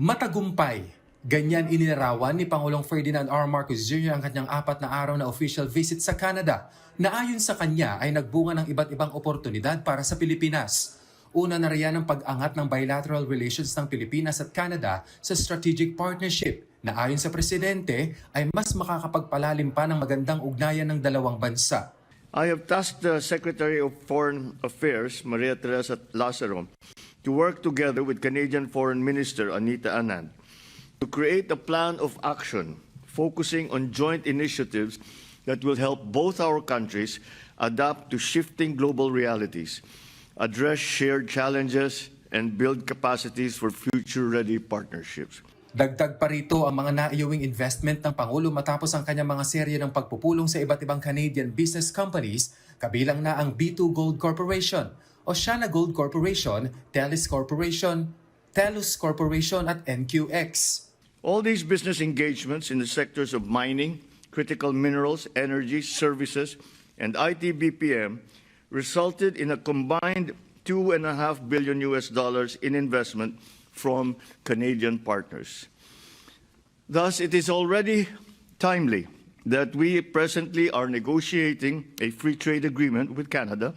Matagumpay. Ganyan inilarawan ni Pangulong Ferdinand R. Marcos Jr. ang kanyang 4 na araw na official visit sa Canada na ayon sa kanya ay nagbunga ng iba't ibang oportunidad para sa Pilipinas. Una na riyan ang pag-angat ng bilateral relations ng Pilipinas at Canada sa strategic partnership na ayon sa Presidente ay mas makakapagpalalim pa ng magandang ugnayan ng dalawang bansa. I have tasked the Secretary of Foreign Affairs, Maria Teresa Lazaro, to work together with Canadian Foreign Minister Anita Anand to create a plan of action focusing on joint initiatives that will help both our countries adapt to shifting global realities, address shared challenges, and build capacities for future-ready partnerships. Dagdag pa rito ang mga naiuwing investment ng Pangulo matapos ang kanyang mga serye ng pagpupulong sa iba't ibang Canadian business companies, kabilang na ang B2 Gold Corporation, Oceana Gold Corporation, TELUS Corporation at NQX. All these business engagements in the sectors of mining, critical minerals, energy, services, and IT BPM resulted in a combined $2.5 billion in investment from Canadian partners. Thus, it is already timely that we presently are negotiating a free trade agreement with Canada,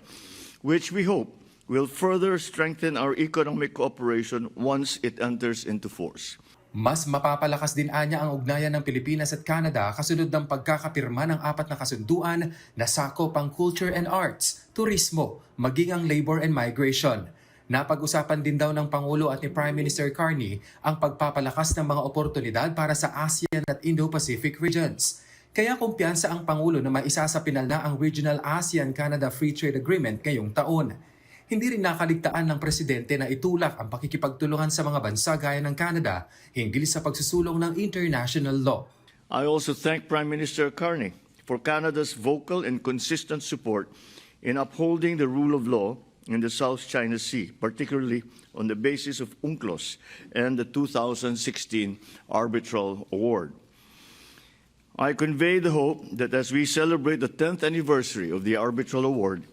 which we hope will further strengthen our economic cooperation once it enters into force. Mas mapapalakas din anya ang ugnayan ng Pilipinas at Canada kasunod ng pagkakapirma ng 4 na kasunduan na sakop ang culture and arts, turismo, maging ang labor and migration. Napag-usapan din daw ng Pangulo at ni Prime Minister Carney ang pagpapalakas ng mga oportunidad para sa ASEAN at Indo-Pacific regions. Kaya kumpiyansa ang Pangulo na maisasapinal na ang Regional ASEAN-Canada Free Trade Agreement ngayong taon. Hindi rin nakaligtaan ng Presidente na itulak ang pakikipagtulungan sa mga bansa gaya ng Canada hinggil sa pagsusulong ng international law. I also thank Prime Minister Carney for Canada's vocal and consistent support in upholding the rule of law in the South China Sea, particularly on the basis of UNCLOS and the 2016 Arbitral Award. I convey the hope that as we celebrate the 10th anniversary of the Arbitral Award,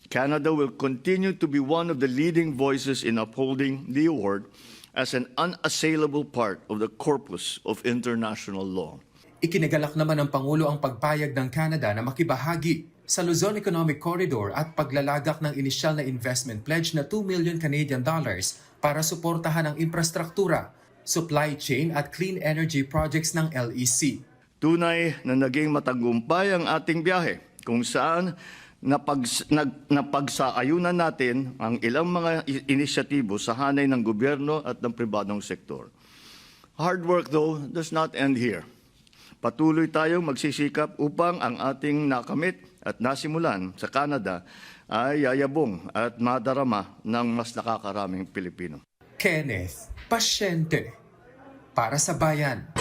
Canada will continue to be one of the leading voices in upholding the award as an unassailable part of the corpus of international law. Ikinagalak naman ng Pangulo ang pagpayag ng Canada na makibahagi sa Luzon Economic Corridor at paglalagak ng inisyal na investment pledge na 2 million Canadian dollars para suportahan ang infrastruktura, supply chain at clean energy projects ng LEC. Tunay na naging matagumpay ang ating biyahe kung saan napagsakayunan natin ang ilang mga inisyatibo sa hanay ng gobyerno at ng pribadong sektor. Hard work, though, does not end here. Patuloy tayong magsisikap upang ang ating nakamit at nasimulan sa Canada ay yayabong at madarama ng mas nakakaraming Pilipino. Kenneth Pasyente para sa Bayan.